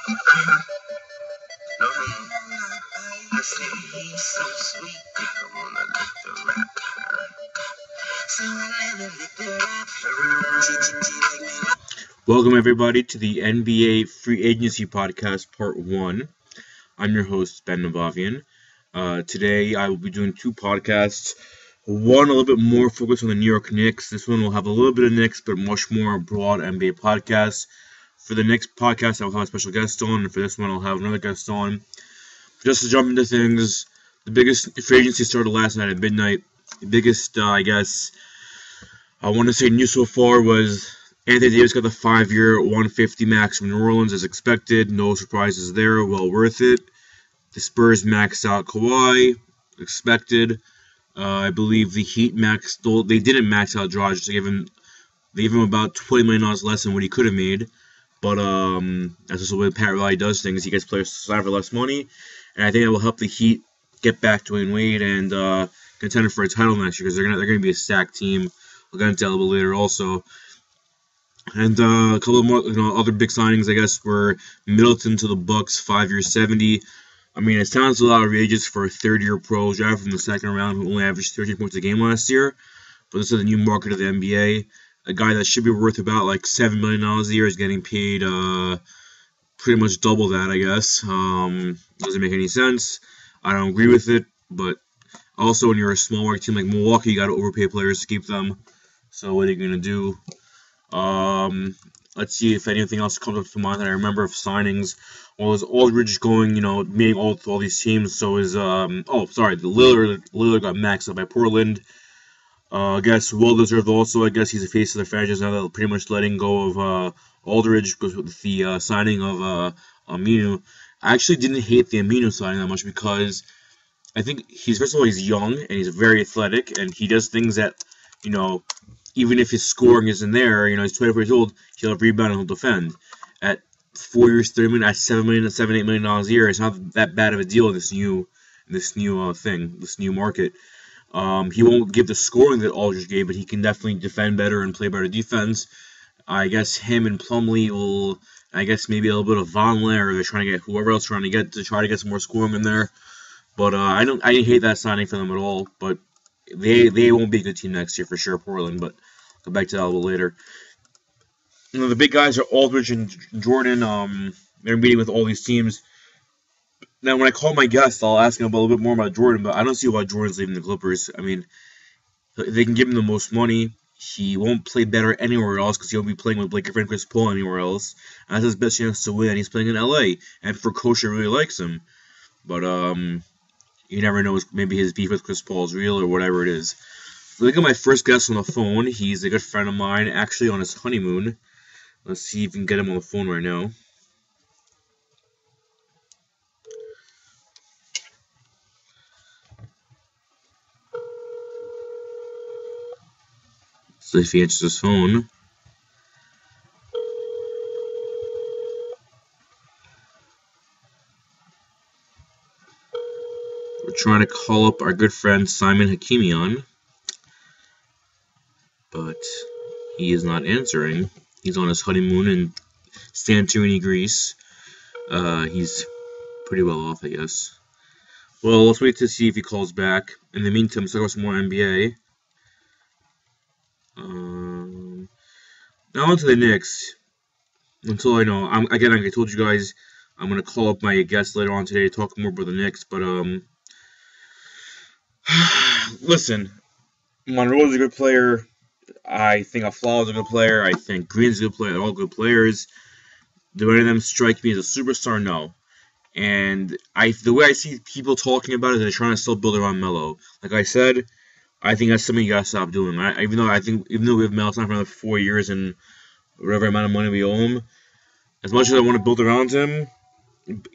I said he's so sweet, I wanna let the rap. So I let the rap. Welcome everybody to the NBA Free Agency Podcast Part 1. I'm your host, Ben Navavian. Today I will be doing two podcasts. One a little bit more focused on the New York Knicks. This one will have a little bit of Knicks, but much more broad NBA podcast. For the next podcast, I will have a special guest on, and for this one, I'll have another guest on. Just to jump into things, the biggest free agency started last night at midnight. The biggest, I want to say news so far was Anthony Davis got the 5-year, $150 max from New Orleans as expected. No surprises there. Well worth it. The Spurs maxed out Kawhi, expected. I believe the Heat they didn't max out Dragic. They gave him about $20 million less than what he could have made. But that's just the way Pat Riley does things. He gets players to sign for less money. And I think that will help the Heat get back Dwayne Wade and contender for a title next year because they're gonna be a stacked team. We'll get into that a little bit later also. And a couple of more other big signings, I guess, were Middleton to the Bucks, 5-year, $70. I mean, it sounds a lot outrageous for a third-year pro draft from the second round who only averaged 13 points a game last year. But this is the new market of the NBA. A guy that should be worth about like $7 million a year is getting paid pretty much double that, I guess. Doesn't make any sense. I don't agree with it. But also, when you're a small market team like Milwaukee, you got to overpay players to keep them. So what are you going to do? Let's see if anything else comes up to mind that I remember of signings. Well, is Aldridge going, meeting all these teams? So is, the Lillard got maxed out by Portland. I guess well-deserved also. I guess he's the face of the franchise now that they're pretty much letting go of Aldridge with the signing of Aminu. I actually didn't hate the Aminu signing that much because I think first of all, he's young and he's very athletic and he does things that, even if his scoring isn't there, he's 24 years old, he'll rebound and he'll defend. At 4 years, $30 million, at $7 $8 million a year, it's not that bad of a deal in this new market. He won't give the scoring that Aldridge gave, but he can definitely defend better and play better defense. I guess him and Plumlee will, maybe a little bit of Vonleh, or they're trying to get whoever else try to get some more scoring in there. But I didn't hate that signing for them at all. But they won't be a good team next year for sure, Portland. But I'll go back to that a little later. The big guys are Aldridge and Jordan. They're meeting with all these teams. Now, when I call my guest, I'll ask him a little bit more about Jordan, but I don't see why Jordan's leaving the Clippers. I mean, they can give him the most money. He won't play better anywhere else because he'll be playing with Blake Griffin and Chris Paul anywhere else. And that's his best chance to win. He's playing in LA, and for Coach really likes him. But you never know. Maybe his beef with Chris Paul is real or whatever it is. Look at my first guest on the phone. He's a good friend of mine, actually on his honeymoon. Let's see if we can get him on the phone right now. So if he answers his phone. We're trying to call up our good friend Simon Hakimian. But he is not answering. He's on his honeymoon in Santorini, Greece. He's pretty well off, I guess. Well, let's wait to see if he calls back. In the meantime, let's talk about some more NBA. Now on to the Knicks. Until I know, I told you guys I'm gonna call up my guest later on today to talk more about the Knicks. But listen, Monroe's a good player. I think Aflalo's a good player. I think Green's a good player. They're all good players. Do any of them strike me as a superstar? No. And the way I see people talking about it, they're trying to still build around Melo. Like I said, I think that's something you gotta stop doing. Even though we have Melo signed for another 4 years and whatever amount of money we owe him, as much as I want to build around him,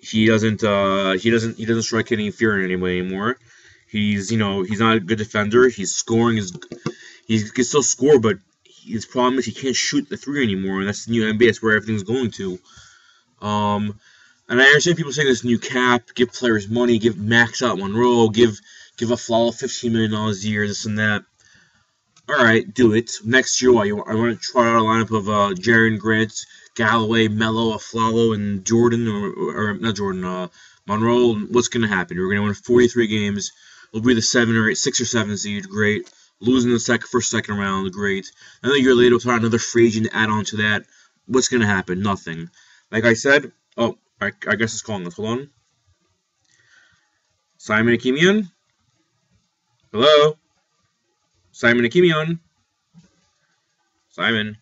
he doesn't strike any fear in any way anymore. He's not a good defender. His scoring he can still score, but his problem is he can't shoot the three anymore, and that's the new NBA. That's where everything's going to. And I understand people saying this new cap, give players money, give max out Monroe, give Aflalo $15 million a year, this and that. All right, do it. Next year, I want to try out a lineup of Jaren Grant, Galloway, Melo, Aflalo, and Jordan, or not Jordan, Monroe, what's going to happen? We're going to win 43 games. We'll be the 6 or 7 seed, great. Losing the second round, great. Another year later, we'll try another free agent to add on to that. What's going to happen? Nothing. Like I said, I guess it's calling us. Hold on. Simon Akimian? Hello? Simon Akimian? Simon?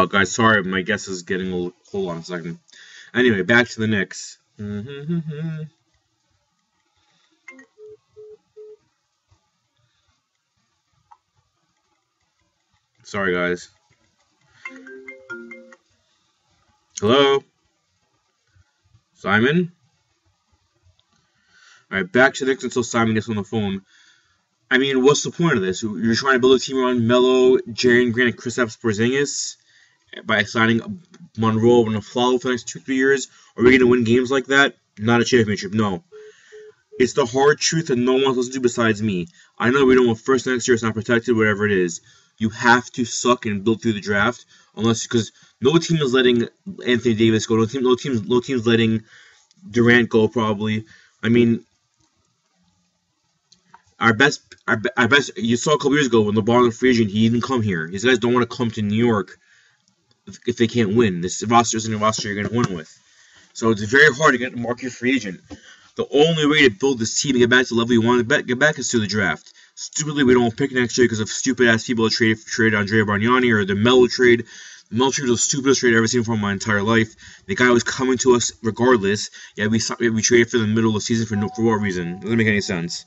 Guys, sorry, my guess is getting a little. Hold on a second. Anyway, back to the Knicks. Sorry, guys. Hello? Simon? Alright, back to the Knicks until Simon gets on the phone. I mean, what's the point of this? You're trying to build a team around Melo, Jaren Grant, and Kristaps Porzingis by signing Monroe and Aflalo for the next 2-3 years? Are we going to win games like that? Not a championship, no. It's the hard truth that no one listens to besides me. I know we don't want first next year, it's not protected, whatever it is. You have to suck and build through the draft, because no team is letting Anthony Davis go. No team's letting Durant go, probably. I mean, our best. You saw a couple years ago when LeBron was free agent, he didn't come here. These guys don't want to come to New York if they can't win. This roster isn't a roster you're going to win with. So it's very hard to get a market free agent. The only way to build this team and get back to the level you want to get back is through the draft. Stupidly, we don't pick next year because of stupid-ass people that traded Andrea Bargnani or the Melo trade. The Melo trade was the stupidest trade I've ever seen from my entire life. The guy was coming to us regardless. Yeah, we traded for the middle of the season for what reason? It doesn't make any sense.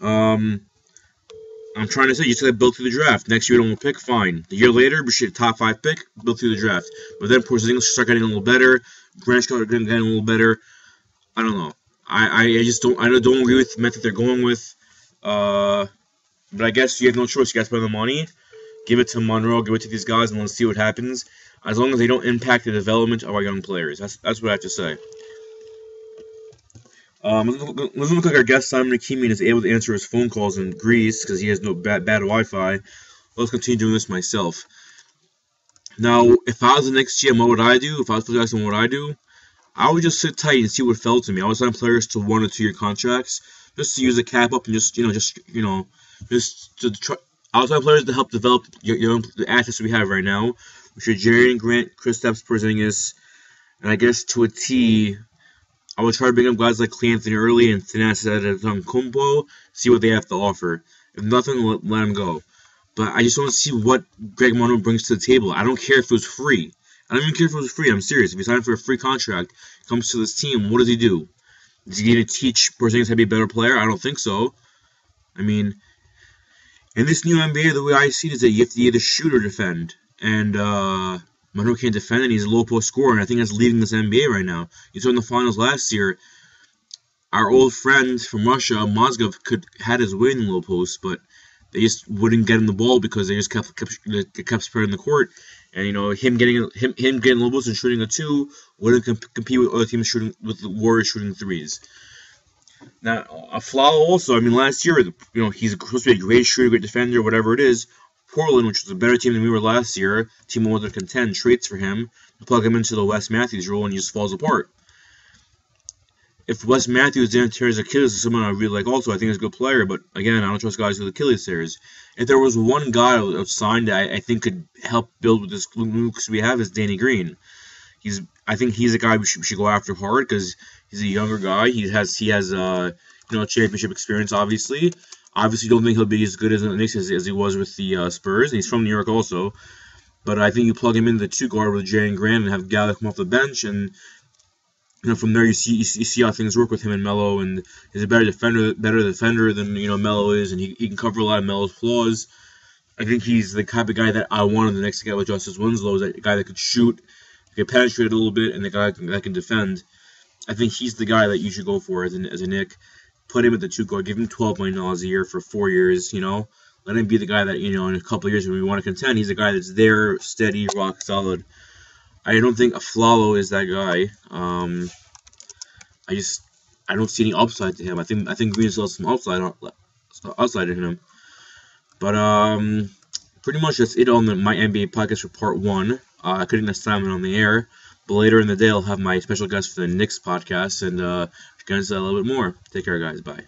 I'm trying to say, you just got to build through the draft. Next year, we don't pick, fine. The year later, we should top 5 pick, build through the draft. But then Porzingis should start getting a little better. Grant should getting a little better. I don't know. I just don't agree with the method they're going with. But I guess you have no choice. You got to spend the money. Give it to Monroe. Give it to these guys, and let's see what happens. As long as they don't impact the development of our young players. That's what I have to say. Let's look like our guest Simon Akimian is able to answer his phone calls in Greece because he has no bad Wi-Fi. Let's continue doing this myself. Now, if I was the next GM, what would I do? If I was the guys, what would I do? I would just sit tight and see what fell to me. I would sign players to 1 or 2 year contracts just to use the cap up and just to try. I would sign players to help develop the assets we have right now, which are Jaren Grant, Kristaps Porzingis, and I guess to a T, I would try to bring up guys like Clay Anthony early and Thanasis Antetokounmpo, see what they have to offer. If nothing, let them go. But I just want to see what Greg Monroe brings to the table. I don't care if it was free. I don't even care if it was free. I'm serious. If he signed for a free contract, comes to this team, what does he do? Is he going to teach Porzingis how to be a better player? I don't think so. I mean, in this new NBA, the way I see it is that you have to either shoot or defend. And Monroe can't defend, and he's a low post scorer, and I think that's leading this NBA right now. You saw in the finals last year, our old friend from Russia, Mozgov, had his way in the low post, but they just wouldn't get him the ball because they just kept spreading the court. And him getting low post and shooting a 2 wouldn't compete with other teams shooting with the Warriors shooting 3s. Now, Aflalo also, I mean, last year, he's supposed to be a great shooter, great defender, whatever it is. Portland, which was a better team than we were last year, team who wanted to contend, trades for him to plug him into the Wes Matthews role, and he just falls apart. If Wes Matthews didn't tear his Achilles, is someone I really like also. I think he's a good player, but again, I don't trust guys with Achilles tears. If there was one guy signed that I think could help build with this nucleus we have, is Danny Green. I think he's a guy we should go after hard because he's a younger guy. He has championship experience, obviously. Obviously, don't think he'll be as good as he was with the Spurs. He's from New York also. But I think you plug him into the 2 guard with Jaren Grant and have Gallagher come off the bench, and from there you see how things work with him and Melo, and he's a better defender than Melo is, and he can cover a lot of Melo's flaws. I think he's the type of guy that I wanted the next guy with Justice Winslow, is a guy that could shoot, can penetrate a little bit, and the guy that can defend. I think he's the guy that you should go for as a Knick. Put him at the 2 guard, give him $12 million a year for 4 years, Let him be the guy that, in a couple of years when we want to contend, he's the guy that's there, steady, rock solid. I don't think Aflalo is that guy. I don't see any upside to him. I think Green still has some upside in him. But pretty much that's it on my NBA podcast for part 1. I couldn't get Simon on the air, but later in the day I'll have my special guest for the Knicks podcast and guys a little bit more. Take care, guys. Bye.